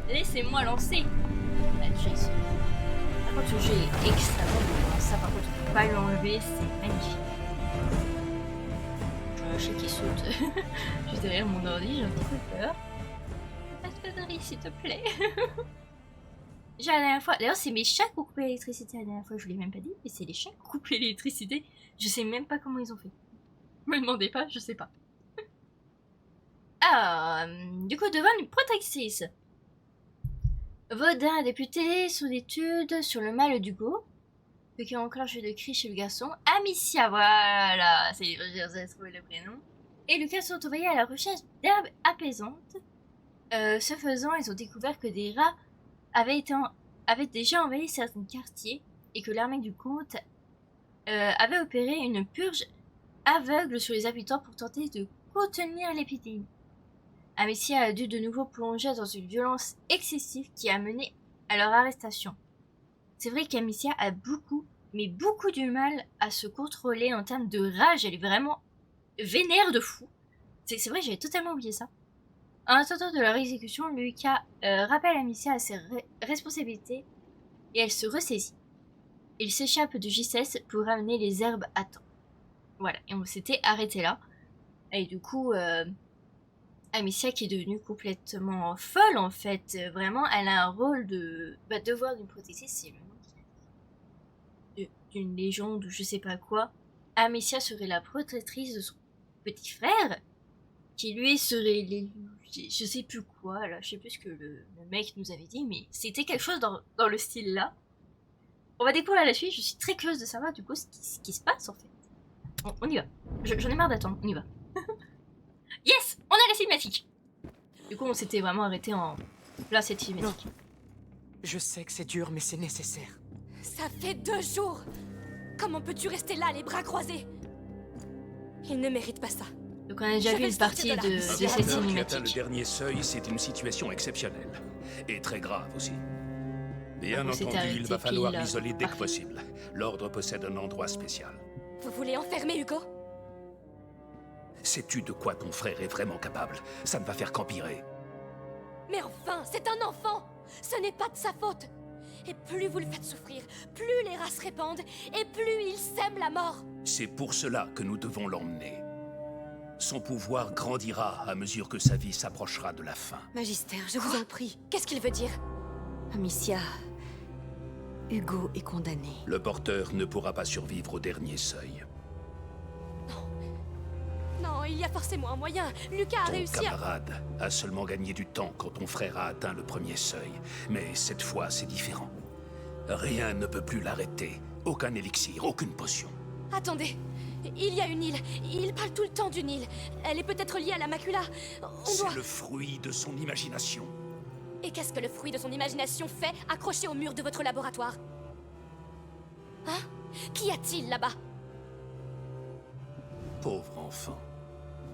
Laissez-moi lancer. La chase. Par contre, le jeu est extrêmement beau. Ça, par contre, on peut pas l'enlever. C'est magnifique. Un chat qui saute juste derrière mon ordi. J'ai un petit peu peur. Pas de conneries, s'il te plaît. Déjà la dernière fois, d'ailleurs c'est mes chats qui ont coupé l'électricité la dernière fois, je vous l'ai même pas dit, mais c'est les chats qui ont coupé l'électricité. Je sais même pas comment ils ont fait. Me demandez pas, je sais pas. Alors, du coup, devant une protectrice. Vaudin, député, son étude sur le mal d'Hugo. Ce qui enclenche le cri chez le garçon. Amicia, voilà, j'ai trouvé le prénom. Et Lucas sont envoyés à la recherche d'herbes apaisantes. Ce faisant, ils ont découvert que des rats avaient déjà envahi certains quartiers et que l'armée du comte avait opéré une purge aveugle sur les habitants pour tenter de contenir l'épidémie. Amicia a dû de nouveau plonger dans une violence excessive qui a mené à leur arrestation. C'est vrai qu'Amicia a beaucoup du mal à se contrôler en termes de rage. Elle est vraiment vénère de fou. C'est vrai, j'avais totalement oublié ça. En attendant de leur exécution, Lucas rappelle Amicia à ses responsabilités et elle se ressaisit. Il s'échappe de justesse pour ramener les herbes à temps. Voilà, et on s'était arrêté là. Et du coup, Amicia qui est devenue complètement folle en fait. Vraiment, elle a un rôle de devoir d'une protectrice, c'est le nom d'une légende ou je sais pas quoi. Amicia serait la protectrice de son petit frère, qui lui serait l'élu, je sais plus quoi, là, je sais plus ce que le mec nous avait dit, mais c'était quelque chose dans le style là. On va découvrir la suite, je suis très curieuse de savoir du coup ce qui se passe en fait. On y va. J'en ai marre d'attendre, on y va. Yes, on a la cinématique. Du coup, on s'était vraiment arrêté en là cette cinématique. Non. Je sais que c'est dur, mais c'est nécessaire. Ça fait 2 jours. Comment peux-tu rester là, les bras croisés? Il ne mérite pas ça. Donc on a déjà vu une partie de cette Qui atteint le cinématique. dernier seuil, c'est une situation exceptionnelle. Et très grave aussi. Bien on s'est entendu, arrêté il va falloir pile, l'isoler dès que parfait. possible. L'ordre possède un endroit spécial. Vous voulez enfermer Hugo? Sais-tu de quoi ton frère est vraiment capable? Ça ne va faire qu'empirer. Mais enfin, c'est un enfant. Ce n'est pas de sa faute. Et plus vous le faites souffrir, plus les rats se répandent, et plus il sème la mort. C'est pour cela que nous devons l'emmener. Son pouvoir grandira à mesure que sa vie s'approchera de la fin. Magister, je vous en prie. Qu'est-ce qu'il veut dire? Amicia, Hugo est condamné. Le porteur ne pourra pas survivre au dernier seuil. Non, il y a forcément un moyen. Lucas a Ton réussi à... camarade a seulement gagné du temps quand ton frère a atteint le premier seuil. Mais cette fois, c'est différent. Rien ne peut plus l'arrêter. Aucun élixir, aucune potion. Attendez, il y a une île. Il parle tout le temps d'une île. Elle est peut-être liée à la macula. On C'est doit... le fruit de son imagination. Et qu'est-ce que le fruit de son imagination fait accroché au mur de votre laboratoire? Hein? Qu'y a-t-il là-bas? Pauvre enfant.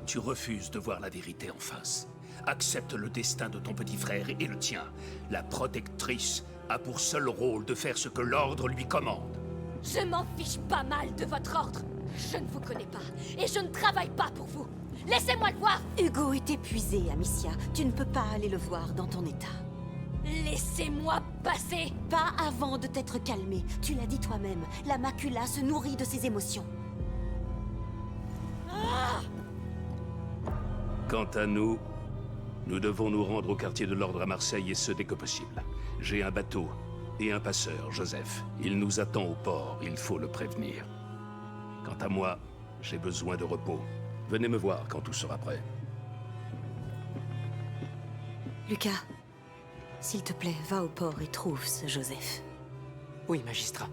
Tu refuses de voir la vérité en face. Accepte le destin de ton petit frère et le tien. La protectrice a pour seul rôle de faire ce que l'ordre lui commande. Je m'en fiche pas mal de votre ordre. Je ne vous connais pas et je ne travaille pas pour vous. Laissez-moi le voir. Hugo est épuisé, Amicia. Tu ne peux pas aller le voir dans ton état. Laissez-moi passer. Pas avant de t'être calmé. Tu l'as dit toi-même, la macula se nourrit de ses émotions. Quant à nous, nous devons nous rendre au quartier de l'ordre à Marseille et ce dès que possible. J'ai un bateau et un passeur, Joseph. Il nous attend au port, il faut le prévenir. Quant à moi, j'ai besoin de repos. Venez me voir quand tout sera prêt. Lucas, s'il te plaît, va au port et trouve ce Joseph. Oui, magistrat.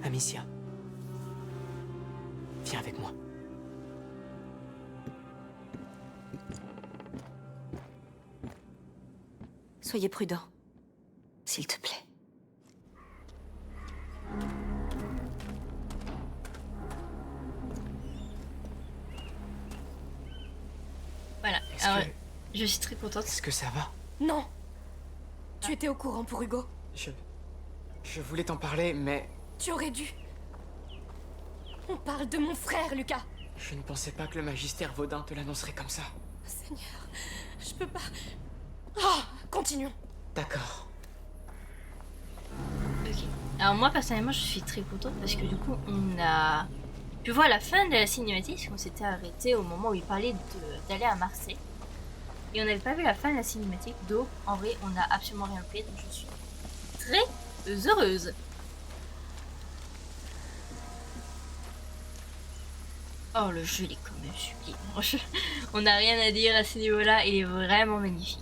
Amicia. Viens avec moi. Soyez prudent, s'il te plaît. Voilà. Est-ce Alors, que... je suis très contente. Est-ce que ça va? Non. Tu étais au courant pour Hugo. Je voulais t'en parler, mais... Tu aurais dû. On parle de mon frère, Lucas. Je ne pensais pas que le magistère Vaudin te l'annoncerait comme ça. Seigneur, je peux pas... Oh, continuons. D'accord. Ok. Alors moi personnellement je suis très contente parce que du coup on a pu voir la fin de la cinématique parce qu'on s'était arrêté au moment où il parlait d'aller à Marseille. Et on n'avait pas vu la fin de la cinématique, donc en vrai on n'a absolument rien fait, donc je suis très heureuse. Oh le jeu il est quand même sublime. On n'a rien à dire à ce niveau-là, il est vraiment magnifique.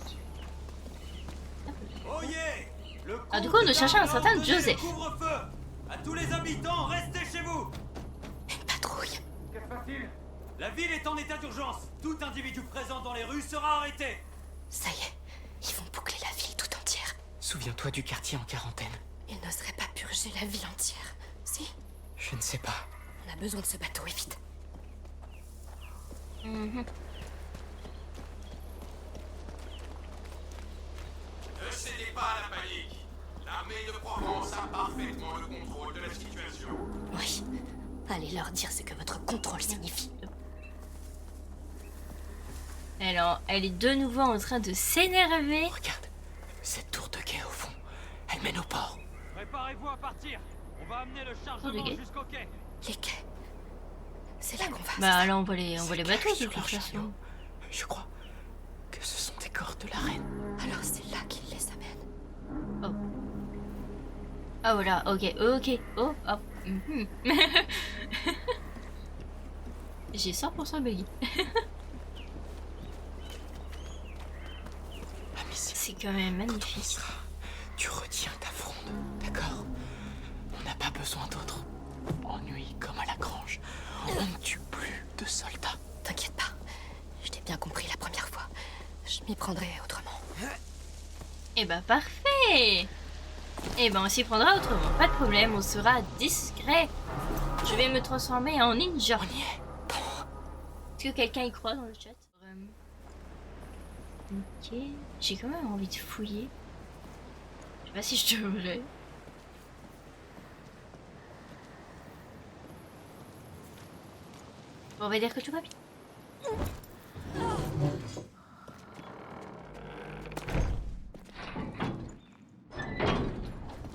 Ah du coup on cherchait un certain Joseph. À tous les habitants, restez chez vous. Une patrouille. La ville est en état d'urgence. Tout individu présent dans les rues sera arrêté. Ça y est, ils vont boucler la ville tout entière. Souviens-toi du quartier en quarantaine. Ils n'oseraient pas purger la ville entière. Si, Je ne sais pas. on a besoin de ce bateau, et vite. Mhm. Ne cédez pas à la panique. L'armée de Provence a parfaitement le contrôle de la situation. Oui, allez leur dire ce que votre contrôle signifie. Alors, elle est de nouveau en train de s'énerver. Regarde, cette tour de quai au fond. Elle mène au port. Préparez-vous à partir. On va amener le Oh, chargement les gars. jusqu'au quai. Les quais. C'est là qu'on va. Bah là on voit les C'est bateaux caché de sur toute leur façon. chariot. Je crois que ce sont des corps de la reine. Alors c'est là qu'ils les amènent. Ah voilà, ok. Oh, hop. Mhm. J'ai 100% buggy. Amicia, C'est quand même quand on y magnifique. sera, tu retiens ta fronde, d'accord? On n'a pas besoin d'autres ennuis comme à la grange. On ne tue plus de soldats. T'inquiète pas, je t'ai bien compris la première fois. Je m'y prendrai autrement. Eh bah parfait. Eh ben on s'y prendra autrement, pas de problème, on sera discret. Je vais me transformer en ninja. On y est. Est-ce que quelqu'un y croit dans le chat? Ok, j'ai quand même envie de fouiller. Je sais pas si je devrais. Bon, on va dire que tout va bien.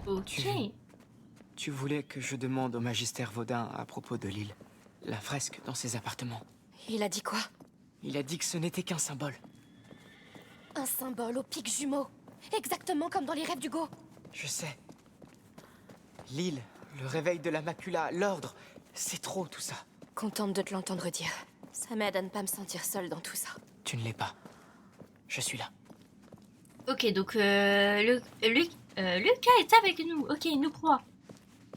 Ok. Tu voulais que je demande au magistère Vaudin à propos de l'île. La fresque dans ses appartements. Il a dit quoi? Il a dit que ce n'était qu'un symbole. Un symbole au pic jumeau. Exactement comme dans les rêves d'Hugo. Je sais. L'île, le réveil de la macula, l'ordre, c'est trop tout ça. Contente de te l'entendre dire. Ça m'aide à ne pas me sentir seule dans tout ça. Tu ne l'es pas. Je suis là. Ok, donc Lucas est avec nous. Ok, il nous croit.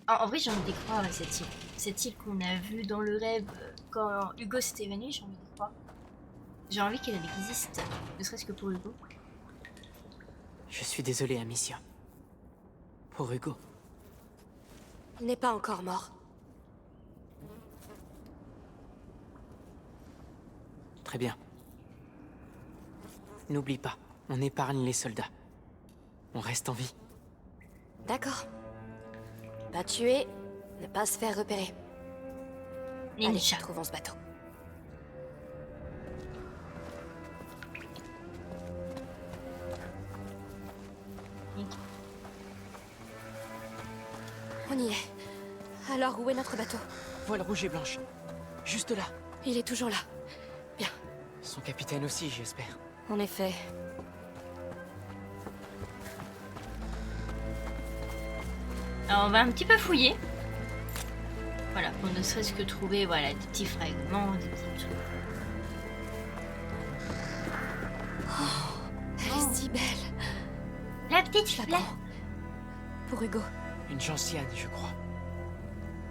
En vrai, j'ai envie d'y croire avec cette île. Cette île qu'on a vue dans le rêve quand Hugo s'est évanoui, j'ai envie d'y croire. J'ai envie qu'elle existe, ne serait-ce que pour Hugo. Je suis désolé, Amicia. Pour Hugo. Il n'est pas encore mort. Très bien. N'oublie pas, on épargne les soldats. On reste en vie. D'accord. Pas tuer, ne pas se faire repérer. Allez, Ninja. trouvons ce bateau. On y est. Alors, où est notre bateau? Voile rouge et blanche. Juste là. Il est toujours là. Bien. Son capitaine aussi, j'espère. En effet. Alors on va un petit peu fouiller. Voilà, pour ne serait-ce que trouver voilà, des petits fragments, des petits trucs. Elle est si belle. La petite Je la fleur. prends. Pour Hugo. Une gentiane, je crois.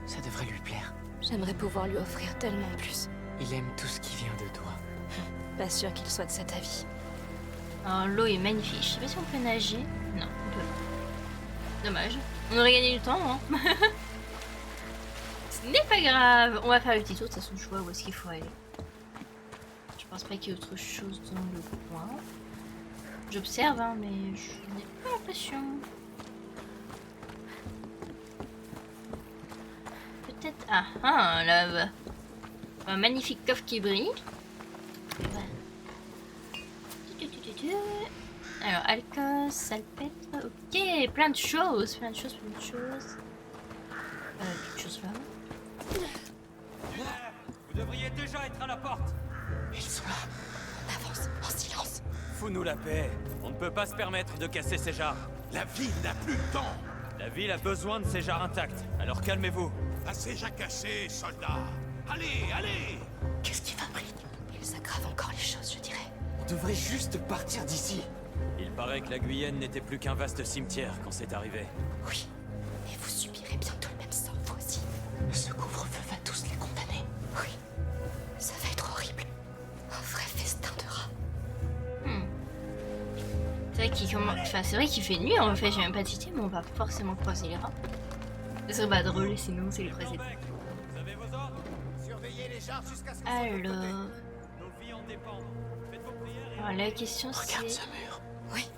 Ça devrait lui plaire. J'aimerais pouvoir lui offrir tellement plus. Il aime tout ce qui vient de toi. Pas sûr qu'il soit de cet avis. Alors l'eau est magnifique. Je sais pas si on peut nager. Non, on peut pas. Dommage. On aurait gagné du temps, hein. Ce n'est pas grave. On va faire le petit tour. De toute façon, je vois où est-ce qu'il faut aller. Je pense pas qu'il y ait autre chose dans le coin. J'observe, hein, mais je n'ai pas l'impression. Peut-être... Ah, là-bas. Un magnifique coffre qui brille. Voilà. Alors, alcool, salpêtre, ok, plein de choses, plein de choses. Quelque chose là. Vous devriez déjà être à la porte. Ils sont là. On avance en silence. Fous-nous la paix. On ne peut pas se permettre de casser ces jarres. La ville n'a plus le temps. La ville a besoin de ces jarres intactes. Alors calmez-vous. Assez jacassé, soldats. Allez, allez. Qu'est-ce qui fabrique? Ils aggravent encore les choses, je dirais. On devrait juste partir d'ici. Il paraît que la Guyenne n'était plus qu'un vaste cimetière quand c'est arrivé. Oui. Et vous subirez bientôt le même sort, vous aussi. Ce couvre-feu va tous les condamner. Oui. Ça va être horrible. Un vrai festin de rats. C'est vrai qu'il commence... Enfin, c'est vrai qu'il fait nuit en fait, j'ai même pas cité, mais on va forcément croiser les rats. Ce serait pas drôle sinon c'est le croiser. Vous avez vos ordres? Surveillez les jarres jusqu'à ce que Alors... Nos vies en dépendent. Faites vos prières et... Alors la question Regarde c'est... ce mur. Oui.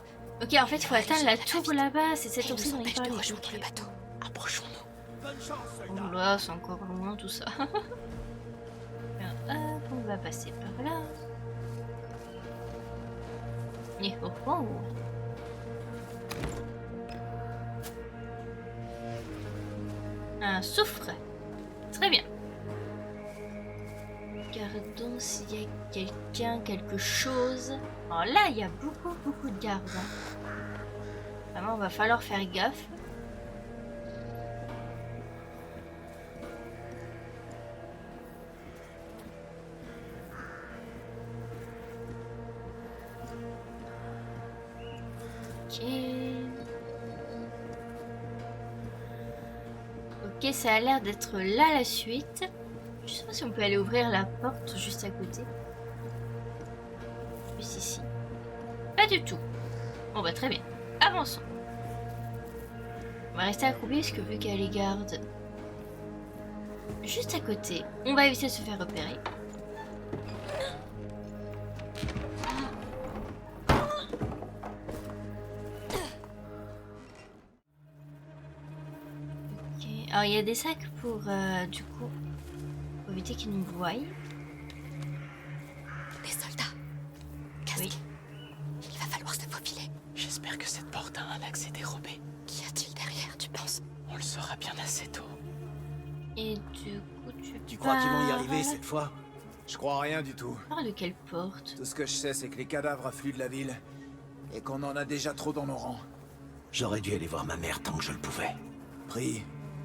Ok, en fait, il faut atteindre la tour là-bas, c'est cette Ils tour nous dont il empêchent de parlait. rejoindre le bateau. Approchons-nous. Bonne chance, Oh soldats. là, c'est encore loin tout ça. Alors, hop, on va passer par là. Et oh oh. Un soufre. Très bien. Regardons s'il y a quelqu'un, quelque chose. Alors là, il y a beaucoup de gardes. Hein. Vraiment, va falloir faire gaffe. Ok. Ok, ça a l'air d'être là la suite. Je sais pas si on peut aller ouvrir la porte juste à côté. Juste ici. Pas du tout. Bon bah très bien. Avançons. On va rester accroupi parce que vu qu'il y a les gardes juste à côté, on va éviter de se faire repérer. Ok. Alors il y a des sacs pour du coup pour éviter qu'ils nous voient. Des soldats. Casque. Oui. Il va falloir se faufiler. J'espère que cette porte a un accès dérobé. Qu'y a-t-il derrière, tu penses? On le saura bien assez tôt. Et du coup Tu crois qu'ils vont y pars- arriver cette fois? Je crois rien du tout. Parle de quelle porte? Tout ce que je sais, c'est que les cadavres affluent de la ville. Et qu'on en a déjà trop dans nos rangs. J'aurais dû aller voir ma mère tant que je le pouvais. Pris,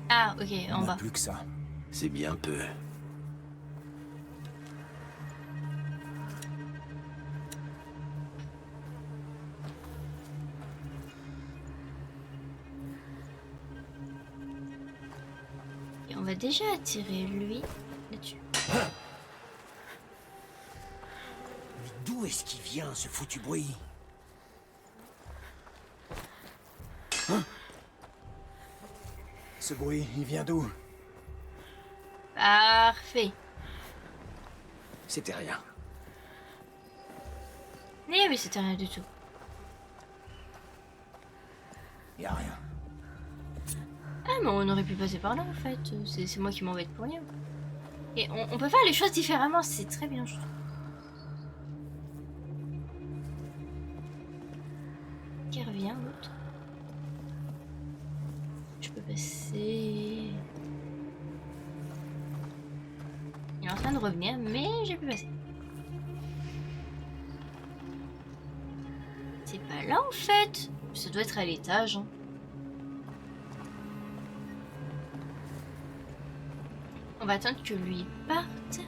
Ah ok, en on bas. n'a plus que ça. C'est bien peu. Et on va déjà attirer lui là-dessus. D'où est-ce qu'il vient, ce foutu bruit? Ce bruit, il vient d'où? Parfait. C'était rien. Eh oui, c'était rien du tout. Y a rien. Ah mais on aurait pu passer par là en fait. C'est moi qui m'embête pour rien. Et on peut faire les choses différemment, c'est très bien je trouve. Qui revient l'autre? Je peux passer. Il est en train de revenir, mais j'ai pu passer. C'est pas là en fait. Ça doit être à l'étage. Hein. On va attendre que lui parte.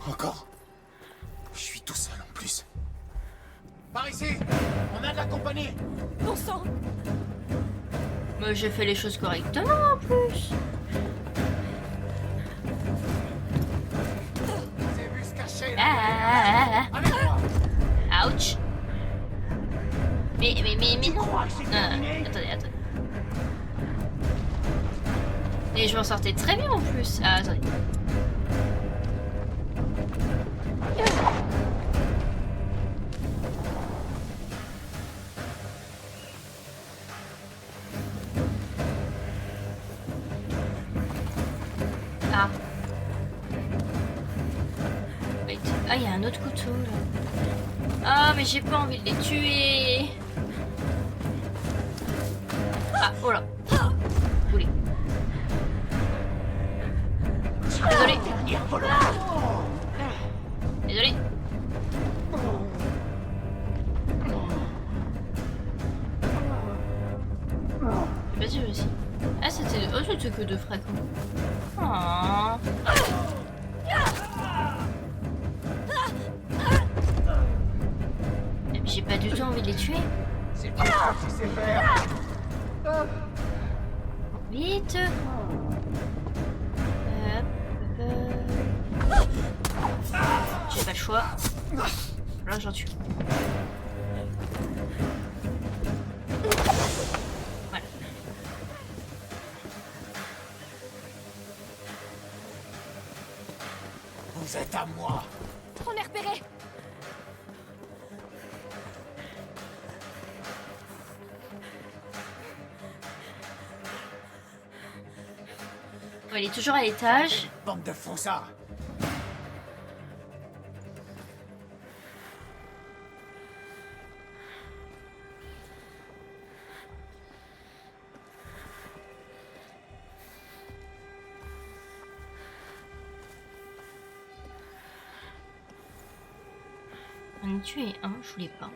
Encore? Je suis tout seul en plus. Par ici. On a de la compagnie. Bon sang! Moi j'ai fait les choses correctement en plus. C'est vu se cacher. Ah, Avec moi. ouch. Mais non. Non, attendez. Et je m'en sortais très bien en plus. Ah, attendez. il y a un autre couteau là. Ah, mais j'ai pas envie de les tuer. Ah, oh là. Désolé. Désolé. Désolé. J'ai pas si réussi. Ah, c'était... Oh, c'était que 2 fragments. Oh. J'ai pas du tout envie de les tuer. C'est pas ça que tu sais faire. Vite. J'ai pas le choix. Là, j'en tue. Voilà. Vous êtes à moi. On est repéré. Bon, il est toujours à l'étage. Bande de fonsards. On a tué un, je voulais pas.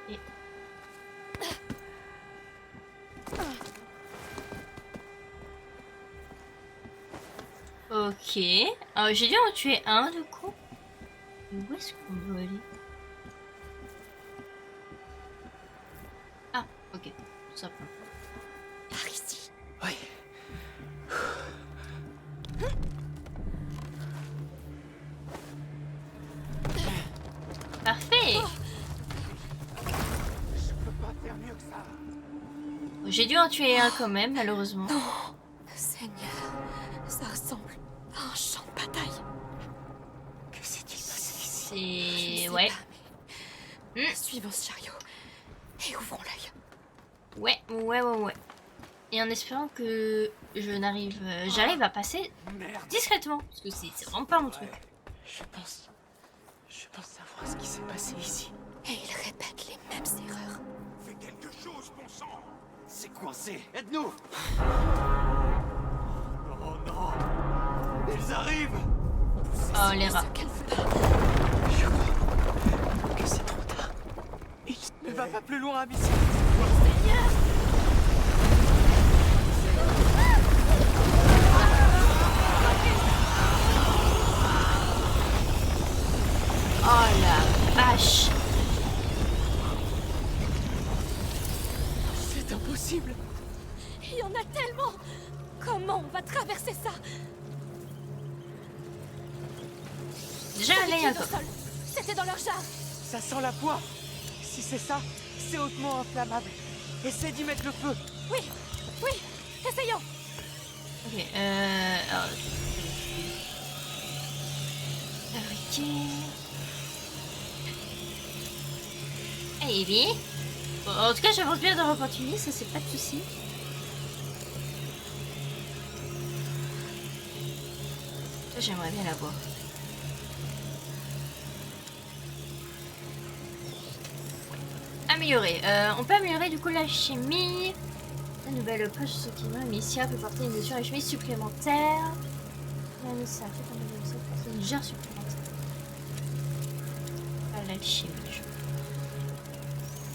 Et... Ok. J'ai dû en tuer un du coup. Où est-ce qu'on doit aller? Ah, ok. Tout simplement. Par ici. Oui. Parfait. Je peux pas faire mieux que ça. J'ai dû en tuer un quand même, malheureusement. Seigneur, ça ressemble à un champ de bataille. Que s'est-il passé ici? C'est... Ouais. Suivons ce chariot et ouvrons l'œil. Ouais. Et en espérant que j'arrive à passer discrètement. Parce que c'est vraiment pas mon truc. Je pense savoir ce qui s'est passé ici. Et il répète les mêmes erreurs. Fais quelque chose, bon sang. C'est coincé. Aide-nous. Oh non. Ils arrivent. Oh, les rats. Je crois que c'est trop tard. Ne va pas plus loin, Amicia. Oh la vache. C'est impossible. Il y en a tellement. Comment on va traverser ça? Déjà, là, il y a un peu. C'était dans leur jarre. Ça sent la poix. Si c'est ça, c'est hautement inflammable. Essaie d'y mettre le feu. Oui, essayons. Ok, alors... Fabriquer... Allez, bien. Bon, en tout cas, j'avance bien dans l'opportunité, ça c'est pas de soucis. Ça, j'aimerais bien la voir. Améliorer. On peut améliorer du coup la chimie. La nouvelle poche sur qui va. Amicia peut porter une mesure de chimie supplémentaire. Ça fait une jarre supplémentaire. Ah, l'alchimie.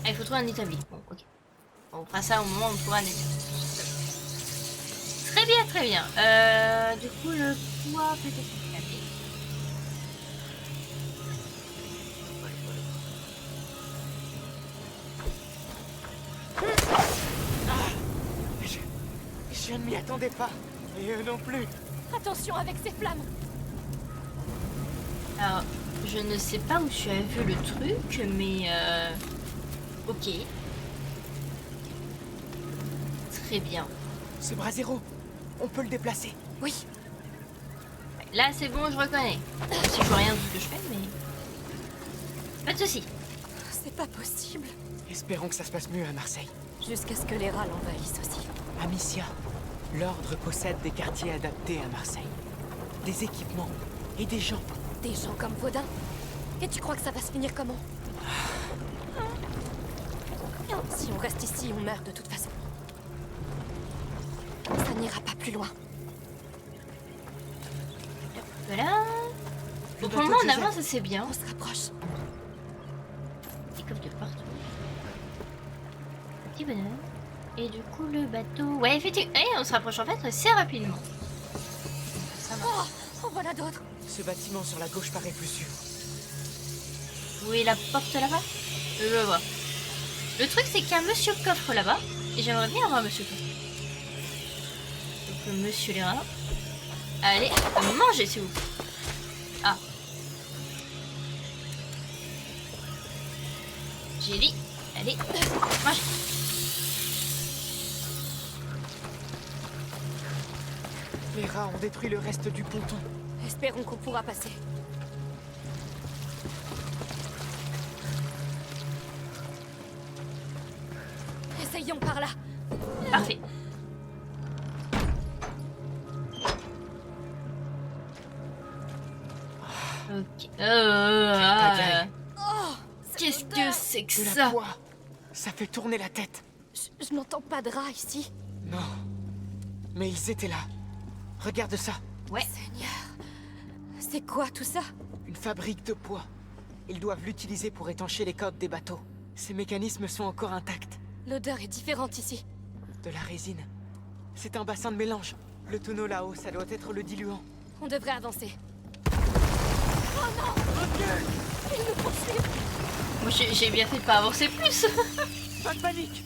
Ah, il faut trouver un établi. Bon, ok. On fera ça au moment où on trouvera un établi. Très bien. Du coup, le poids peut-être enflammé. Je ne m'y attendais pas. Et eux non plus. Attention avec ces flammes. Alors, je ne sais pas où tu as vu le truc, mais ok. Très bien. Ce brasero, on peut le déplacer. Oui. Là, c'est bon, je reconnais. Si je vois rien de ce que je fais, mais... Pas de soucis. C'est pas possible. Espérons que ça se passe mieux à Marseille. Jusqu'à ce que les rats l'envahissent aussi. Amicia, l'Ordre possède des quartiers adaptés à Marseille. Des équipements et des gens. Des gens comme Vaudin. Et tu crois que ça va se finir comment? Si on reste ici, on meurt de toute façon. Ça n'ira pas plus loin. Voilà. Donc pour le moment, on avance assez bien. On se rapproche. Des coffres de partout. Petit bonheur. Et du coup, le bateau... Ouais, effectivement. Et on se rapproche en fait assez rapidement. Ça va. Oh, voilà d'autres. Ce bâtiment sur la gauche paraît plus sûr. Où est la porte là-bas? Je vois. Le truc, c'est qu'il y a Monsieur Coffre là-bas. Et j'aimerais bien avoir Monsieur Coffre. Donc, Monsieur les rats. Allez, mangez, s'il vous plaît. Ah. J'ai dit. Allez, mangez. Les rats ont détruit le reste du ponton. Espérons qu'on pourra passer. Essayons par là. Parfait. Ok. Qu'est-ce que c'est que De la ça? poix. Ça fait tourner la tête. Je n'entends pas de rats ici. Non. Mais ils étaient là. Regarde ça. Ouais. Seigneur. C'est quoi tout ça? Une fabrique de poids. Ils doivent l'utiliser pour étancher les coques des bateaux. Ces mécanismes sont encore intacts. L'odeur est différente ici. De la résine. C'est un bassin de mélange. Le tonneau là-haut, ça doit être le diluant. On devrait avancer. Oh non! Ils nous poursuivent! Moi, j'ai bien fait de pas avancer plus. Pas de panique.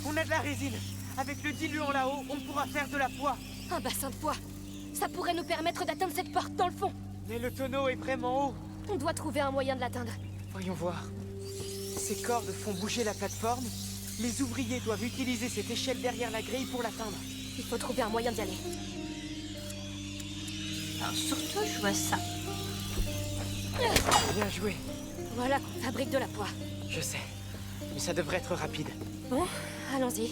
On a de la résine. Avec le diluant là-haut, on pourra faire de la poix. Un bassin de poids. Ça pourrait nous permettre d'atteindre cette porte dans le fond. Mais le tonneau est vraiment haut. On doit trouver un moyen de l'atteindre. Voyons voir. Ces cordes font bouger la plateforme. Les ouvriers doivent utiliser cette échelle derrière la grille pour l'atteindre. Il faut trouver un moyen d'y aller. Alors surtout, je vois ça. Bien joué. Voilà qu'on fabrique de la poix. Je sais. Mais ça devrait être rapide. Bon, allons-y.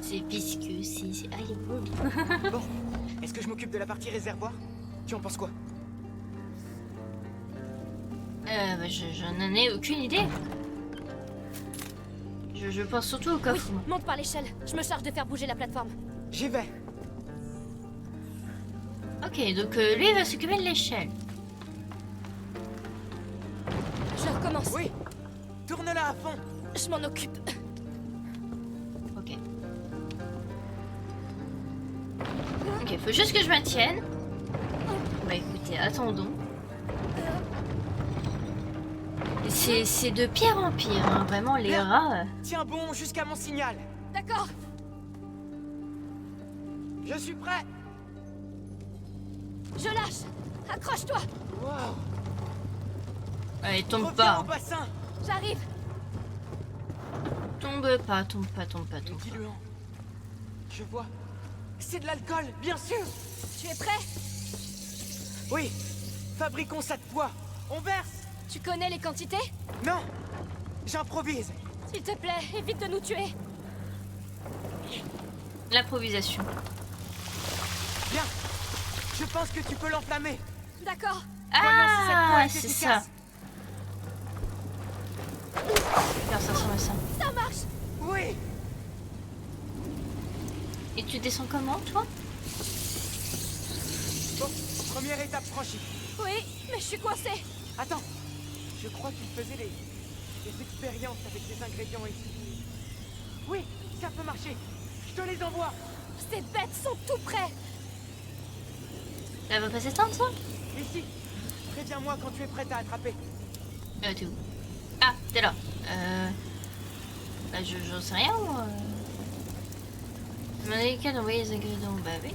C'est visqueux, c'est... Ah, il est beau. Bon, est-ce que je m'occupe de la partie réservoir? Tu en penses quoi? Bah, je n'en ai aucune idée. Je pense surtout au coffre. Oui, monte par l'échelle. Je me charge de faire bouger la plateforme. J'y vais. Ok, donc lui, il va s'occuper de l'échelle. Je recommence. Oui. Tourne-la à fond. Je m'en occupe. Ok. Ok, faut juste que je maintienne. Bah écoutez, attendons. C'est de pire en pire, hein. Vraiment, les Bien. rats... Tiens bon jusqu'à mon signal. D'accord. Je suis prêt. Je lâche. Accroche-toi. Wow. Allez, tombe Reviens pas. au bassin. J'arrive. Tombe pas, tombe pas, tombe pas, Le tombe pas. diluant. Je vois. C'est de l'alcool, bien sûr. Tu es prêt? Oui. Fabriquons ça de poids. On verse. Tu connais les quantités? Non. J'improvise. S'il te plaît, évite de nous tuer. L'improvisation. Bien. Je pense que tu peux l'enflammer. D'accord. Voyons si cette poids Ah, est c'est ça. efficace. Regarde, ça ressemble à ça. Ça marche. Oui. Et tu descends comment, toi? Bon, première étape franchie. Oui, mais je suis coincée. Attends. Je crois qu'il faisait des expériences avec les ingrédients ici. Oui, ça peut marcher. Je te les envoie. Ces bêtes sont tout près. Elle va pas s'éteindre, ça? Ici. Préviens-moi quand tu es prête à attraper. T'es où? Ah, t'es là. Bah, j'en sais rien, moi. Je m'en ai qu'à d'envoyer les ingrédients. Bah oui.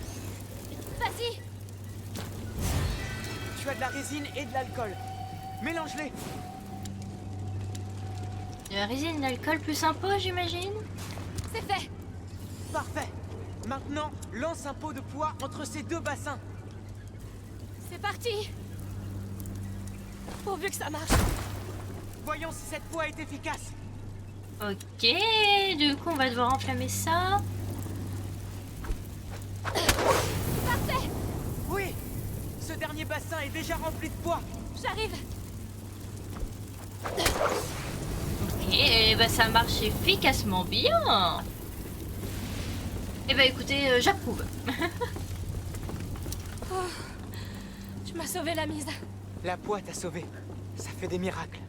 Vas-y. Tu as de la résine et de l'alcool. Mélange-les. De la résine, de l'alcool plus un pot, j'imagine? C'est fait. Parfait. Maintenant, lance un pot de poids entre ces deux bassins. C'est parti. Pourvu que ça marche. Voyons si cette poix est efficace. Ok, du coup on va devoir enflammer ça. Parfait. Oui, ce dernier bassin est déjà rempli de poix. J'arrive. Ok, et bah ça marche efficacement bien. Et bah écoutez, j'approuve. Oh, tu m'as sauvé la mise. La poix t'a sauvé. Ça fait des miracles.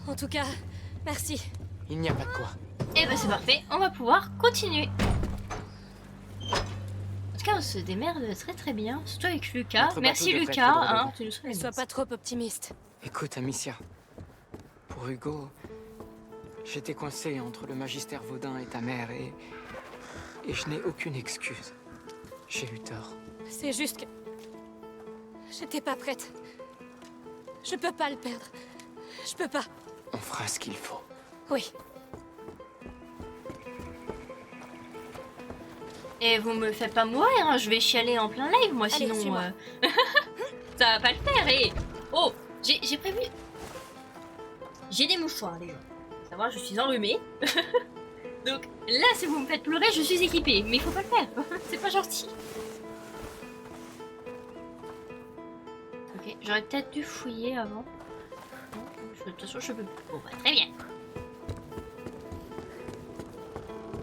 En tout cas, merci. Il n'y a pas de quoi. Et bah c'est parfait, on va pouvoir continuer. En tout cas, on se démerde très très bien, surtout avec Lucas. Notre Merci bateau devrait Lucas, être droit hein, devant. tu nous sauves Ne la sois mise. pas trop optimiste. Écoute, Amicia. Pour Hugo, j'étais coincé entre le magistère Vaudin et ta mère et je n'ai aucune excuse. J'ai eu tort. C'est juste que... J'étais pas prête. Je peux pas le perdre. Je peux pas. On fera ce qu'il faut. Oui. Et vous me faites pas mourir, hein, je vais chialer en plein live moi Allez, sinon. suis-moi. Ça va pas le faire, et... Oh, j'ai prévu... J'ai des mouchoirs, les gars. Faut savoir, je suis enrhumée. Donc là, si vous me faites pleurer, je suis équipée. Mais il faut pas le faire, c'est pas gentil. Ok, j'aurais peut-être dû fouiller avant. Non, de toute façon, je peux... Bon, bah, très bien.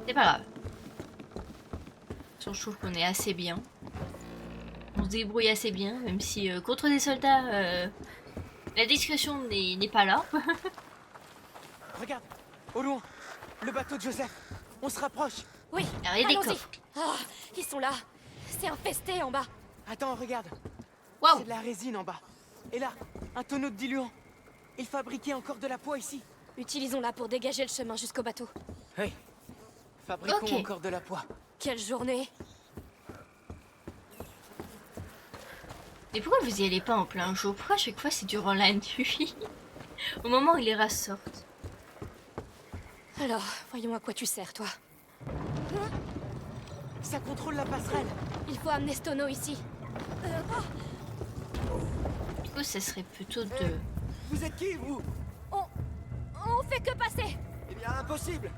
C'est pas grave. Je trouve qu'on est assez bien. On se débrouille assez bien, même si contre des soldats, la discrétion n'est pas là. Regarde, au loin, le bateau de Joseph. On se rapproche. Oui, Alors, il y a des allons-y. coffres. Ah, ils sont là. C'est infesté en bas. Attends, regarde. Waouh. C'est de la résine en bas. Et là, un tonneau de diluant. Ils fabriquaient encore de la poix ici. Utilisons-la pour dégager le chemin jusqu'au bateau. Oui. Fabriquons Ok. encore de la poix. Quelle journée. Mais pourquoi vous y allez pas en plein jour? Pourquoi à chaque fois c'est durant la nuit? Au moment où les rats sortent. Alors, voyons à quoi tu sers, toi. Ça contrôle la passerelle. Il faut amener ce tonneau ici. Du coup, ça serait plutôt de... Vous êtes qui, vous? On fait que passer. Eh bien, impossible.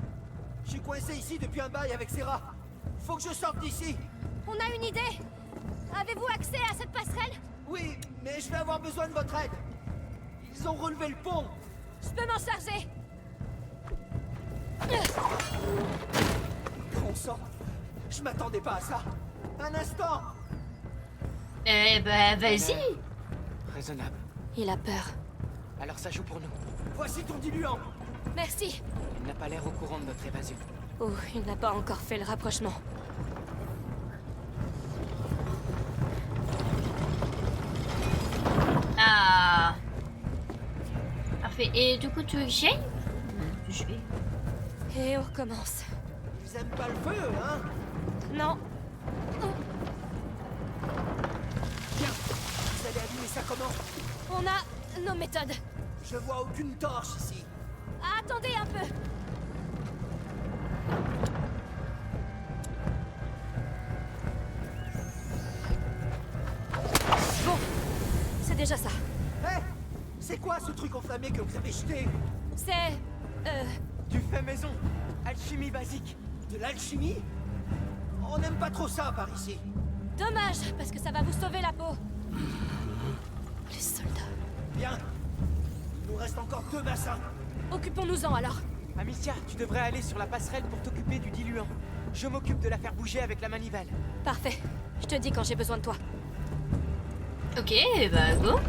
Je suis coincé ici depuis un bail avec ces rats. Faut que je sorte d'ici. On a une idée. Avez-vous accès à cette passerelle? Oui, mais je vais avoir besoin de votre aide. Ils ont relevé le pont. Je peux m'en charger. Bon sang, je m'attendais pas à ça. Un instant. Eh ben, vas-y. Raisonnable. Il a peur. Alors ça joue pour nous. Voici ton diluant. Merci. Il n'a pas l'air au courant de notre évasion. Oh, il n'a pas encore fait le rapprochement. Ah. Parfait. Et du coup, tu veux que j'y aille? Je vais. Et on recommence. Ils aiment pas le feu, hein? Non. Bien. Vous allez allumer ça comment? On a nos méthodes. Je vois aucune torche ici. Attendez un peu. Bon, c'est déjà ça. Hé, c'est quoi ce truc enflammé que vous avez jeté? C'est... Du fait maison. Alchimie basique. De l'alchimie? On n'aime pas trop ça par ici. dommage, parce que ça va vous sauver la peau. Les soldats. Bien. Il nous reste encore 2 bassins. Occupons-nous-en alors. Amicia, tu devrais aller sur la passerelle pour t'occuper du diluant. Je m'occupe de la faire bouger avec la manivelle. Parfait. Je te dis quand j'ai besoin de toi. Ok, bah go.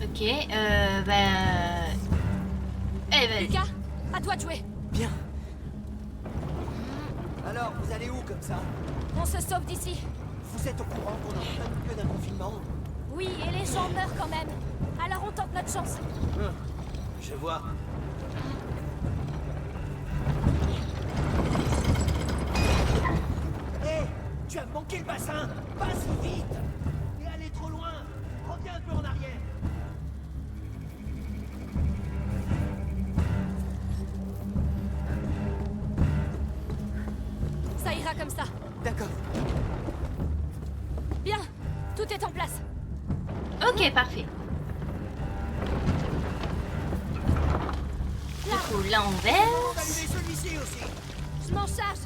Ok, bah... Eh ben... Lucas, à toi de jouer. Bien. Alors, vous allez où comme ça? On se sauve d'ici. Vous êtes au courant qu'on est en plein milieu d'un confinement? Oui, et les gens meurent quand même. Alors on tente notre chance. Je vois. Hé, tu as manqué le bassin. Pas si vite. Et allez trop loin. Reviens un peu en arrière. Ça y ira comme ça. D'accord. Bien, tout est en place. Ok, parfait. Du coup, là, on verse. Celui-ci aussi. Je m'en charge.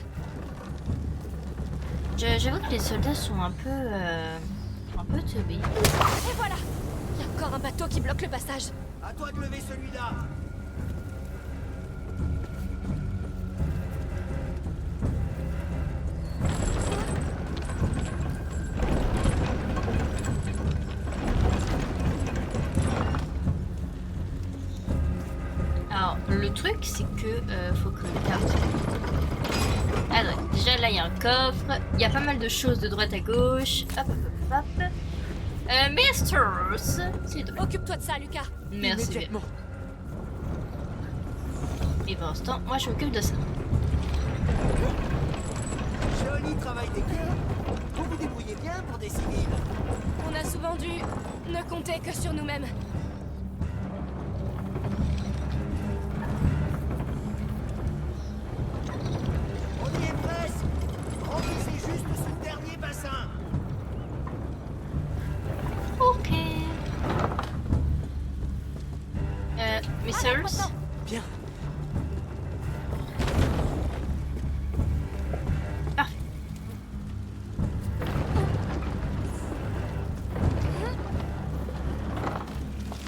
J'avoue que les soldats sont un peu teubés. Et voilà. Il y a encore un bateau qui bloque le passage. À toi de lever celui-là. Alors, le truc, c'est que faut que... Alors, déjà, là, il y a un coffre. Il y a pas mal de choses de droite à gauche. Hop, hop, hop, hop. Masters, c'est drôle. Occupe-toi de ça, Lucas. Merci bien. Immédiatement. Et pour l'instant, moi, je m'occupe de ça. Joli travail d'équipe. Vous vous débrouillez bien pour des civils. On a souvent dû ne compter que sur nous-mêmes. On y est presque. Remplissez juste ce dernier bassin. Ok. Masters. attends. Bien. Parfait.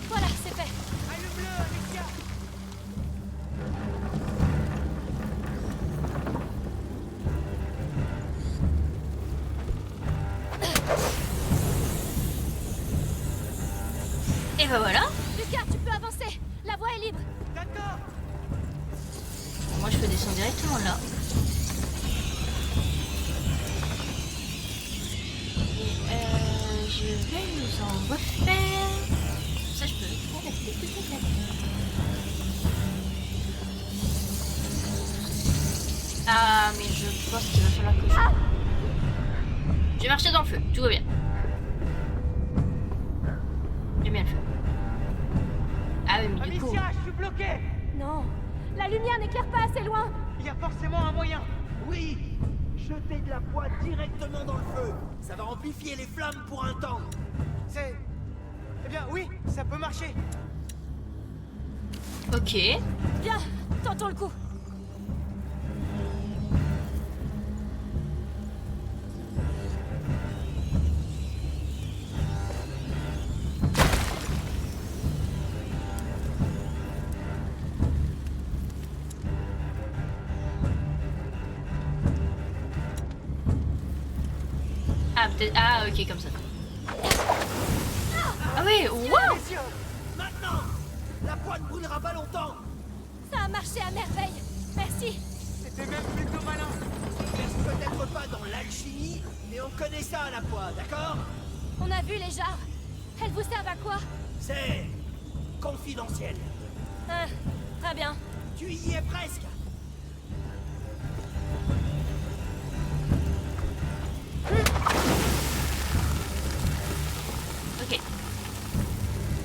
Voilà, c'est fait. Allume-le, Alicia. Et ben voilà. Lucas, tu peux avancer. La voie est libre. D'accord. Moi, je peux descendre directement là. Et je vais nous en refaire. Ça, je peux le faire avec les petites têtes. Ah, mais je pense qu'il va falloir que je... J'ai marché dans le feu, tout va bien. J'aime bien le feu. Ah oui, mais du coup... Alicia, je suis bloqué. Non, la lumière n'éclaire pas assez loin. Il y a forcément un moyen. Oui. Jeter de la poix directement dans le feu. Ça va amplifier les flammes pour un temps. C'est... Eh bien, oui, ça peut marcher. Ok. Bien, tentons le coup. Ah, peut-être... Ah, ok, comme ça. Ah oui, wow. Messieurs, maintenant. La poix ne brûlera pas longtemps. Ça a marché à merveille. Merci. C'était même plutôt malin. On reste peut-être pas dans l'alchimie, mais on connaît ça à la poix, d'accord? On a vu les jarres. Elles vous servent à quoi? C'est... confidentiel. Ah, très bien. Tu y es presque. Ok.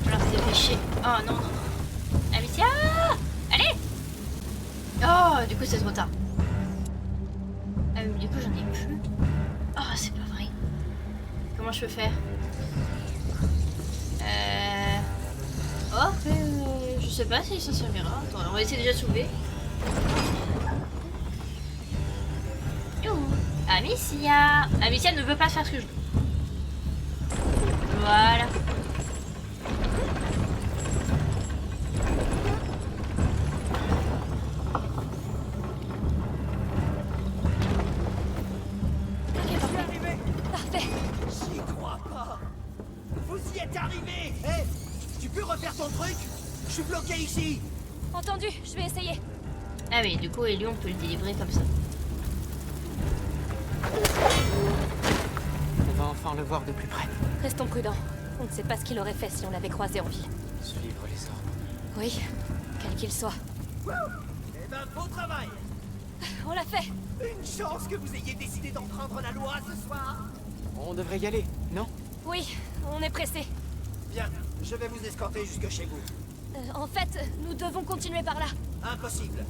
Je vais leur dépêcher. Oh non, non, non. Amicia. Allez. Oh, du coup, c'est trop tard. Ah, mais du coup, j'en ai plus. Oh, c'est pas vrai. Comment je peux faire? Oh, je sais pas si ça servira. Attends, on va essayer déjà de soulever. Youhou. Amicia. Amicia ne veut pas faire ce que je veux. Voilà. Je suis arrivé. Parfait. J'y crois pas. Vous y êtes arrivé. Hé, tu peux refaire ton truc? Je suis bloqué ici. Entendu, je vais essayer. Ah oui, du coup, et lui, on peut le délivrer comme ça. On va enfin le voir de plus près. Restons prudents. On ne sait pas ce qu'il aurait fait si on l'avait croisé en ville. Suivre les ordres. Oui, quel qu'il soit. Wouh. Eh ben, beau travail. On l'a fait. Une chance que vous ayez décidé d'enfreindre la loi ce soir. On devrait y aller, non? Oui, on est pressé. Bien, je vais vous escorter jusque chez vous. En fait, nous devons continuer par là. Impossible.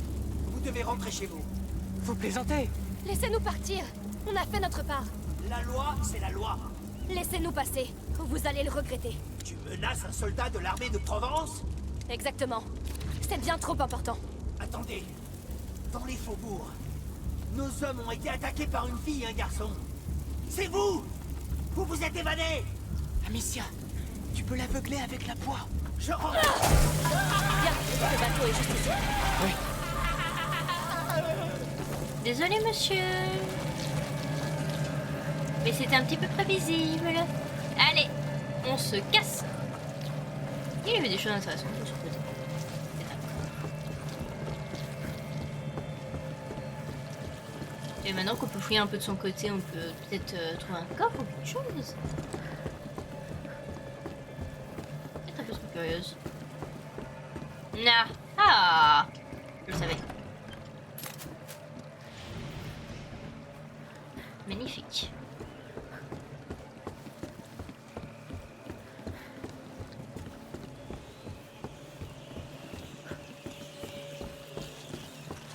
Vous devez rentrer chez vous. Vous plaisantez? Laissez-nous partir. On a fait notre part. La loi, c'est la loi. Laissez-nous passer. Vous allez le regretter. Tu menaces un soldat de l'armée de Provence? Exactement. C'est bien trop important. Attendez. Dans les faubourgs, nos hommes ont été attaqués par une fille et un garçon. C'est vous! Vous vous êtes évadés! Amicia, tu peux l'aveugler avec la poix. Je rentre! Bien, le bateau est juste ici. Désolé, monsieur. Mais c'était un petit peu prévisible. Allez, on se casse. Il y avait des choses intéressantes de ce côté. Et maintenant qu'on peut fouiller un peu de son côté, on peut peut-être trouver un coffre ou quelque chose. Peut-être un peu trop curieuse. Nah. Ah, je le savais. Magnifique.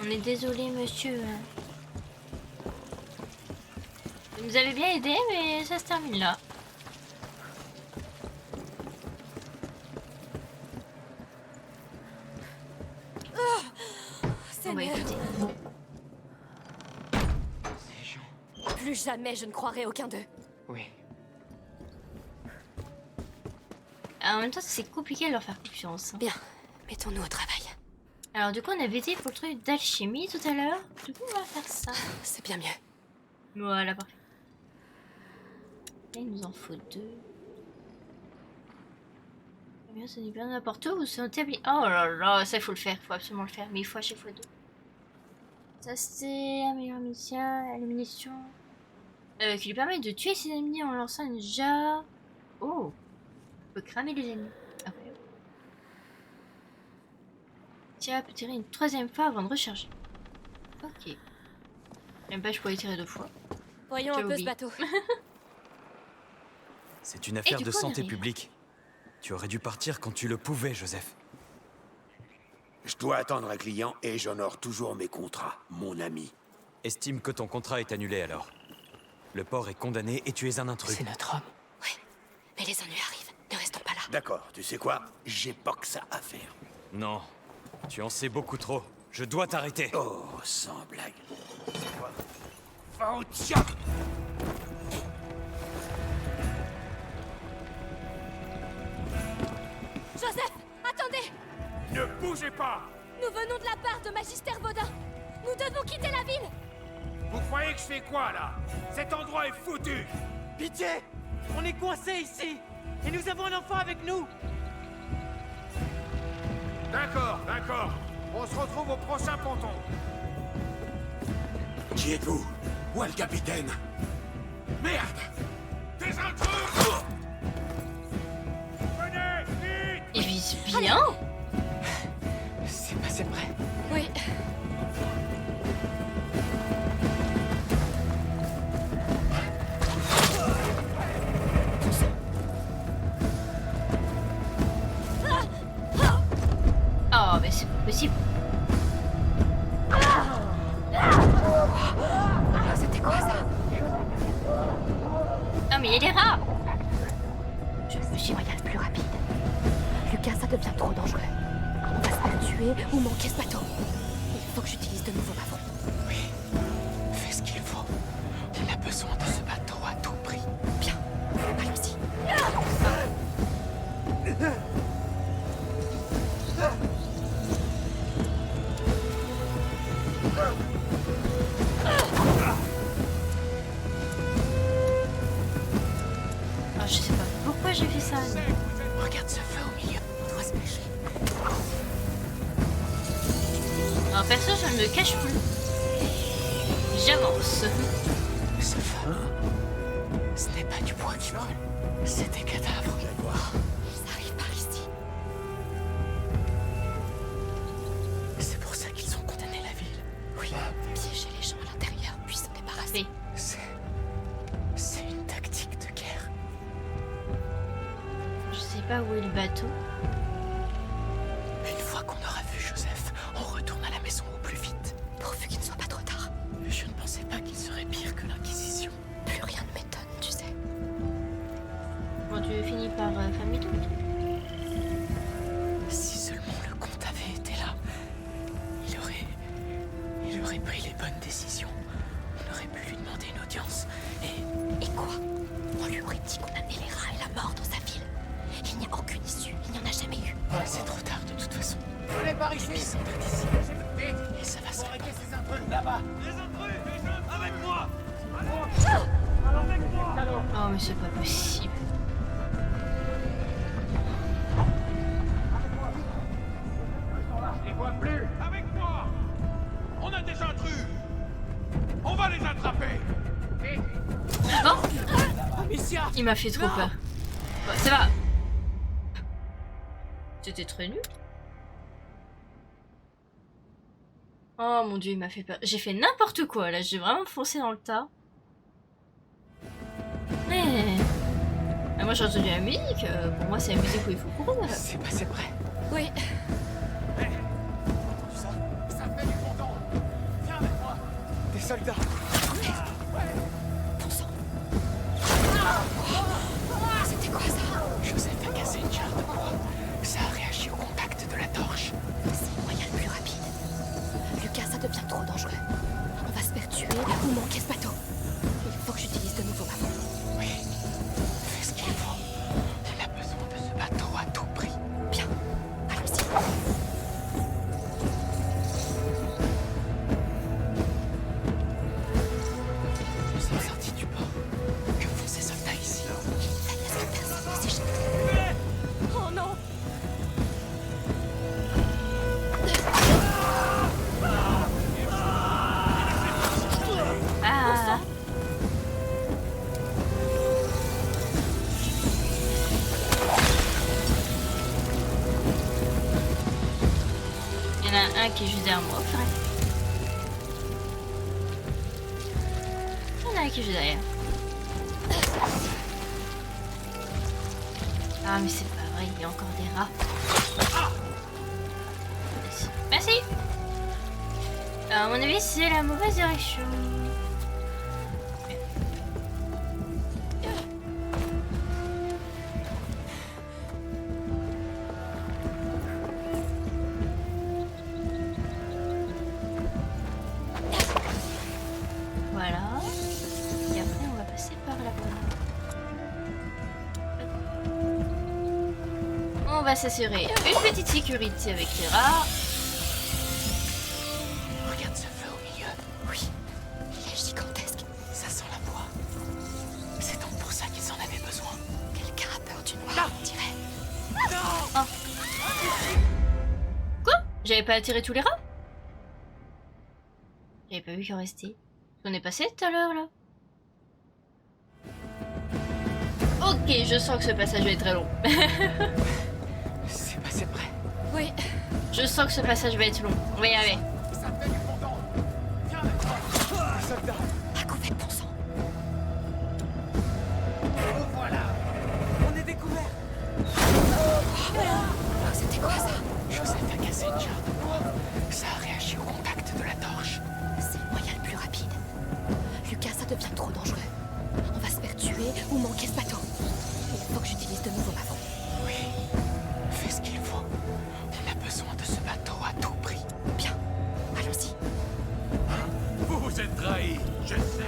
On est désolé, monsieur. Vous nous avez bien aidé, mais ça se termine là. On va Seigneur, écouter. Ces gens. plus jamais je ne croirai aucun d'eux. Oui. En même temps, c'est compliqué de leur faire confiance. Hein. Bien, mettons-nous au travail. Alors, du coup, on avait été pour le truc d'alchimie tout à l'heure. Du coup, on va faire ça. C'est bien mieux. Voilà, parfait. Là, il nous en faut 2. Bien, ça n'est bien n'importe où, c'est établi. Oh là là, ça, il faut le faire. Il faut absolument le faire. Mais il faut à chaque fois 2. Ça, c'est améliorer munitions. Élimination. Qui lui permet de tuer ses ennemis en lançant une jarre. Oh! On peut cramer les ennemis. Okay. Tiens, peut tirer une 3e fois avant de recharger. Ok. Même pas, je pourrais tirer 2 fois. Voyons J'ai un peu oublié. ce bateau. C'est une affaire du de coup, on santé arrive. publique. Tu aurais dû partir quand tu le pouvais, Joseph. Je dois attendre un client et j'honore toujours mes contrats, mon ami. Estime que ton contrat est annulé alors. Le port est condamné et tu es un intrus. C'est notre homme. Mais les ennuis arrivent. Ne restons pas là. D'accord, tu sais quoi? J'ai pas que ça à faire. Non, tu en sais beaucoup trop. Je dois t'arrêter. Oh, sans blague. Oh, tiens! Joseph, attendez! Ne bougez pas! Nous venons de la part de Magister Vaudin. Nous devons quitter la ville. Vous croyez que je fais quoi, là? Cet endroit est foutu! Pitié! On est coincés ici! Et nous avons un enfant avec nous! D'accord, d'accord. On se retrouve au prochain ponton. Qui êtes-vous? Où est le capitaine? Merde! Des intrus! Venez, vite! Il vise bien. C'est passé près. Oui. Oh, mais c'est pas possible. C'était quoi ça? Non, mais il y a des rats. Je me suis moyen plus rapide. Lucas, ça devient trop dangereux. On va se faire tuer ou manquer ce bateau. Il faut que j'utilise de nouveau ma voix. Oui. Fais ce qu'il faut. Il a besoin de ce bateau à tout prix. Bien, allons-y. Alors, je sais pas pourquoi j'ai fait ça. Regarde ce feu au milieu. On doit se cacher. Alors, perso, je ne me cache plus. J'avance. Ce feu, ce n'est pas du bois qui brûle. C'est des cadavres. J'allais voir. Ils arrivent par ici. C'est pour ça qu'ils ont condamné la ville. Oui. Piéger les gens à l'intérieur, puis s'en débarrasser. C'est une tactique de guerre. Je sais pas où est le bateau. Une fois qu'on aura vu Joseph, on retourne à la maison au plus vite. Pourvu qu'il ne soit pas trop tard. Je ne pensais pas tu finis par faire demi-tour. Si seulement le comte avait été là, il aurait pris les bonnes décisions. On aurait pu lui demander une audience. Et quoi? On lui aurait dit qu'on amenait les rats et la mort dans sa ville. Il n'y a aucune issue, il n'y en a jamais eu. C'est trop tard de toute façon. Venez par ici. Ils sont d'ici. Vite. Et ça va se Arrêtez répandre. ces intrus là-bas. Les intrus, les jeunes, avec moi. Oh mais c'est pas possible. Je les vois plus. Avec moi. On a des intrus. On va les attraper. Bon, Amicia. il m'a fait trop peur. Bon, ça va. C'était très nul. Oh mon dieu, il m'a fait peur. J'ai fait n'importe quoi là, j'ai vraiment foncé dans le tas. Mais... Ah, moi j'ai entendu la musique, pour moi c'est la musique où il faut courir. C'est passé près. Oui, Ça fait du bon temps. Viens avec moi. Des soldats. bon sang. C'était quoi ça? Joseph a cassé une jarre de bois. Ça a réagi au contact de la torche. C'est le moyen le plus rapide. Lucas, ça devient trop dangereux. On va se faire tuer ou manquer ce bateau. Il faut que j'utilise de nouveau ma bombe. Oui. Fais ce qu'il faut. On a besoin de ce bateau à tout prix. Bien, allons-y. Nous sommes sortis du port. Que font ces soldats ici? Veille à ce que personne ne s'échappe. Oh non! Ah. Il y en a un qui est juste derrière moi, frère. Il y en a un qui est juste derrière. Ah mais c'est pas vrai, il y a encore des rats. Merci. Merci. À mon avis, c'est la mauvaise direction. Voilà. Et après, on va passer par là-bas. On va s'assurer une petite sécurité avec les rats. Regarde ce feu au milieu. Oui, il est gigantesque. Ça sent la bois. C'est donc pour ça qu'ils en avaient besoin. Quelqu'un a peur du noir, on dirait. Quoi? J'avais pas attiré tous les rats? J'avais pas vu qu'il en restait. On est passé tout à l'heure là. Ok, je sens que ce passage va être très long. C'est passé près. Oui, Je sens que ce passage va être long. On va y arriver. Ça fait du bon temps. Viens avec moi. Des soldats. à couper de bon sang. Oh, voilà. On est découvert. C'était quoi ça? Joseph a cassé une jarre de bois. Ça a réagi au contact de la torche. C'est le moyen le plus rapide. Lucas, ça devient trop dangereux. On va se faire tuer ou manquer ce bateau. Il faut que j'utilise de nouveau ma bombe. Oui. Fais ce qu'il faut. On a besoin de ce bateau à tout prix. Bien, allons-y. Vous vous êtes trahis. Je sais.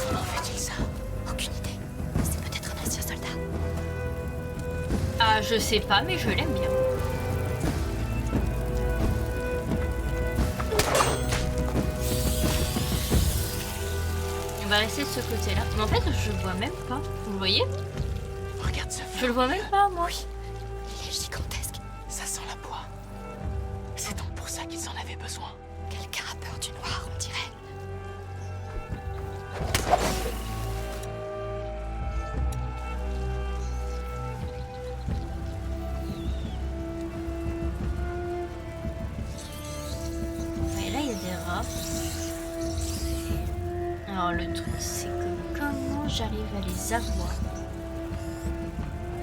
Comment fait-il ça? Aucune idée. C'est peut-être un ancien soldat. Ah, je sais pas, mais je l'aime bien. On va rester de ce côté-là. Mais en fait, je le vois même pas. Vous le voyez? Regarde ce feu. Je le vois même pas, moi. Il est gigantesque. Ça sent la bois. C'est donc pour ça qu'ils en avaient besoin. Quelqu'un a peur du noir, on dirait. Et là, il y a des rats. Alors, le truc, c'est que comment j'arrive à les avoir?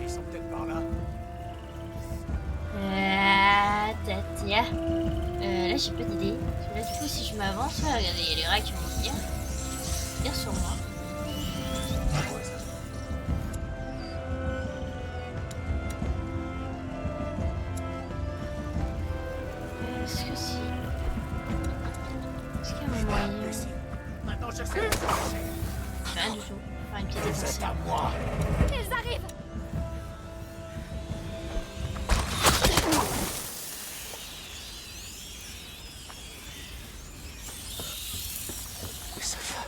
Ils sont peut-être par là. Ah, ta, pense. Ouais, regardez, il y a les rats qui vont venir. Venir sur moi. Est-ce que si... Est-ce qu'il y a un moyen... Maintenant, je sais. Rien du tout. Faire une petite étincelle. C'est à moi. Ils arrivent! Ce feu,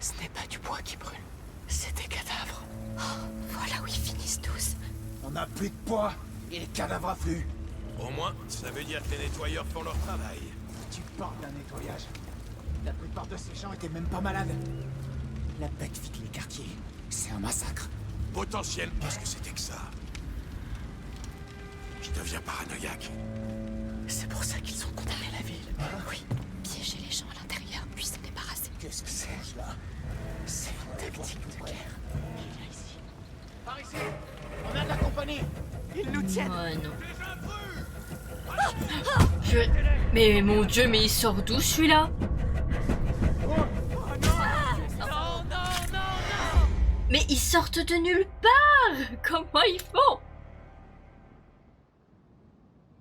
ce n'est pas du bois qui brûle, c'est des cadavres. Voilà où ils finissent tous. On n'a plus de poids et les cadavres affluent. Au moins, ça veut dire que les nettoyeurs font leur travail. Tu parles d'un nettoyage. La plupart de ces gens étaient même pas malades. La bête vide les quartiers. C'est un massacre. Potentiel, parce que c'était que ça. Je deviens paranoïaque. C'est pour ça qu'ils ont condamné la ville. Oui, piéger les gens à l'intérieur, puis s'en débarrasser. Qu'est-ce que c'est là? C'est une tactique de guerre. Viens ici. Par ici. On a de la compagnie. Ils nous tiennent. Oh non. Mais mon dieu, mais il sort d'où celui-là? Mais ils sortent de nulle part! Comment ils font?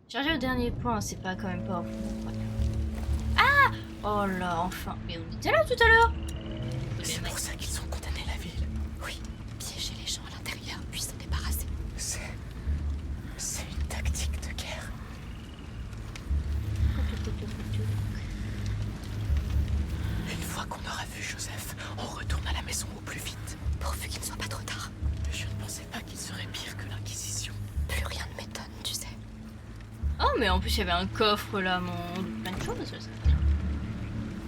Charger au dernier point, c'est pas quand même pas... Ah! Oh là, enfin. Mais on était là tout à l'heure! C'est pour ça qu'ils ont condamné la ville. Oui, piéger les gens à l'intérieur, puis s'en débarrasser. C'est une tactique de guerre. Une fois qu'on aura vu Joseph, on retourne à la maison au plus vite. Pourvu qu'il ne soit pas trop tard. Je ne pensais pas qu'il serait pire que l'Inquisition. Plus rien ne m'étonne, tu sais. Oh, mais en plus, il y avait un coffre là, mon... plein de choses. Ça.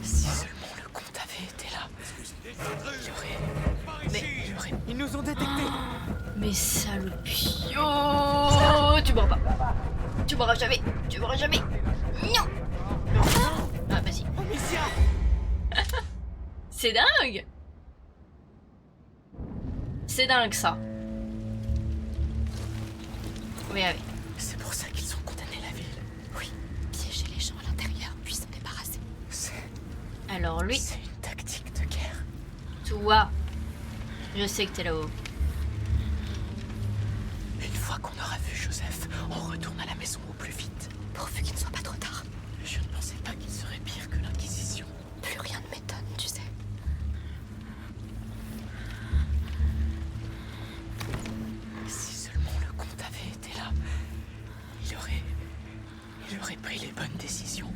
Si seulement le comte avait été là, il aurait... Mais... il aurait... Ils nous ont détectés. Mais salopio! Tu mourras pas. Tu mourras jamais. Tu mourras jamais. Non! Ah, vas-y. C'est dingue! C'est dingue ça. Oui, oui. C'est pour ça qu'ils ont condamné la ville. Oui, piéger les gens à l'intérieur, puis s'en débarrasser. Alors lui, C'est une tactique de guerre. toi, je sais que t'es là-haut. Une fois qu'on aura vu Joseph, on retourne à la maison au plus vite. Pourvu qu'il ne soit pas trop tard. Je ne pensais pas qu'il serait pire que l'Inquisition. Plus rien ne m'étonne, tu sais. Si seulement le comte avait été là, il aurait pris les bonnes décisions.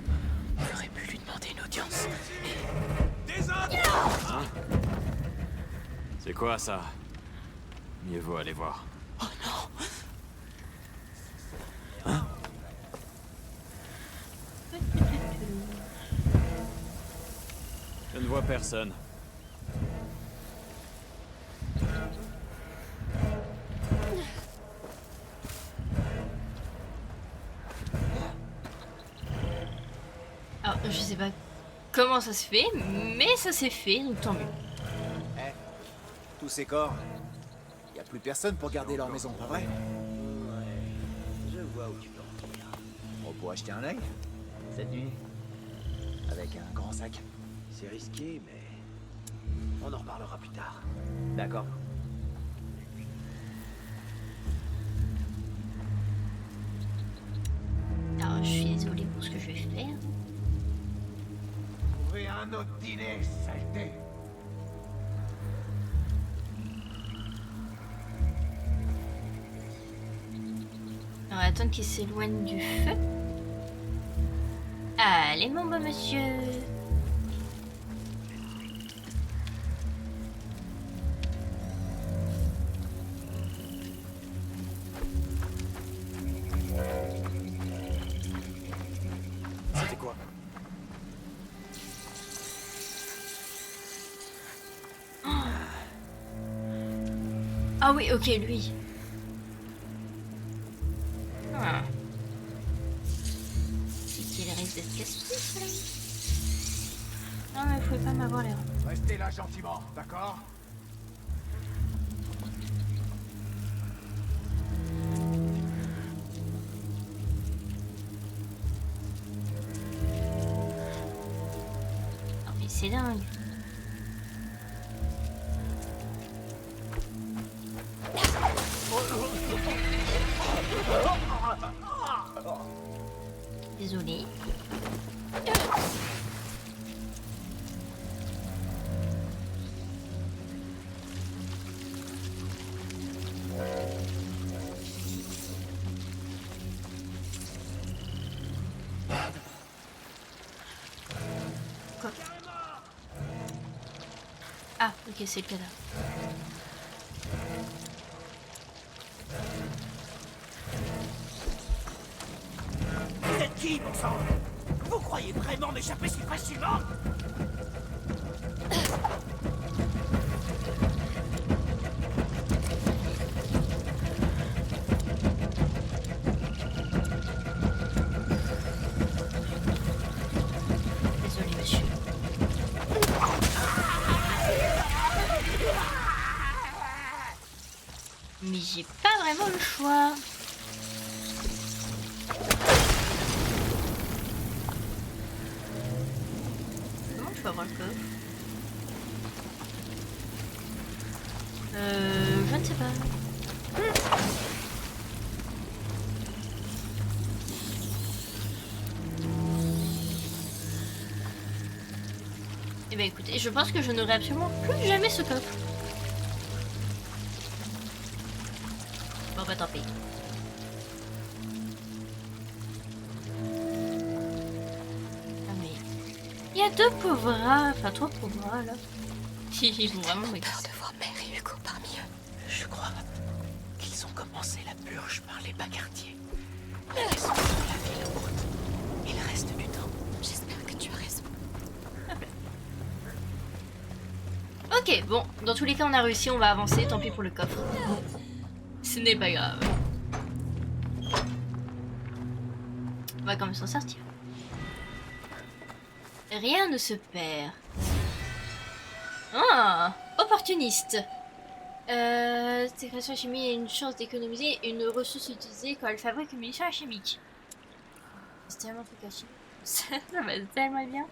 On aurait pu lui demander une audience. Hein? C'est quoi ça? Mieux vaut aller voir. Oh non! Je ne vois personne. Alors, je sais pas comment ça se fait, mais ça s'est fait, donc tant mieux. Eh, tous ces corps, y a plus personne pour garder leur maison, pas vrai? Ouais, je vois où tu peux en venir. On pourrait acheter un œil cette nuit. Avec un grand sac. C'est risqué, mais on en reparlera plus tard. D'accord. Alors, je suis désolée pour ce que je vais faire. Trouvez un autre dîner, saleté. On va attendre qu'il s'éloigne du feu. Allez, mon beau monsieur. C'était quoi? Ah oui, ok, lui. Ah. C'est qu'il risque d'être casse-pied, là. Non, mais vous pouvez pas m'avoir l'air. Restez là gentiment, d'accord? c'est dingue. Désolé. Quoi? Ah, ok, c'est le cadavre. Vous êtes qui, bon sang? Vous croyez vraiment m'échapper si facilement? Désolé, monsieur. Mais j'ai pas vraiment le choix. Comment je peux avoir le coffre? Je ne sais pas. Eh ben écoutez, je pense que je n'aurai absolument plus jamais ce coffre. Bon bah tant pis. Ah mais... Il y a deux pauvres rats, enfin trois pauvres rats là. Ils vont vraiment me Peur de voir Mère et Hugo parmi eux. Je crois qu'ils ont commencé la purge par les bas quartiers. Ils sont dans la ville haute. Il reste du temps. J'espère que tu as raison. Ok, bon, dans tous les cas on a réussi, on va avancer, tant pis pour le coffre. Ce n'est pas grave. On va quand même s'en sortir. Rien ne se perd. Ah, opportuniste. Cette création chimique a une chance d'économiser une ressource utilisée quand elle fabrique une munition chimique. C'est tellement plus caché. Ça va tellement bien.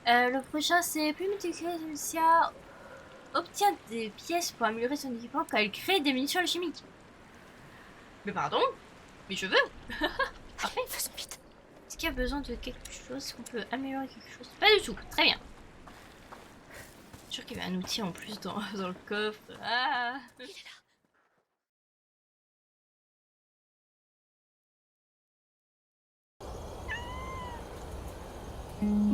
Le prochain c'est plus multicréer Lucia obtient des pièces pour améliorer son équipement quand elle crée des munitions chimiques. Mais pardon? Mais je veux. Parfait. Faisons vite. Est-ce qu'il y a besoin de quelque chose? Est-ce qu'on peut améliorer quelque chose? Pas du tout. Très bien. Je suis sûr qu'il y avait un outil en plus dans le coffre. Ah. Il est là.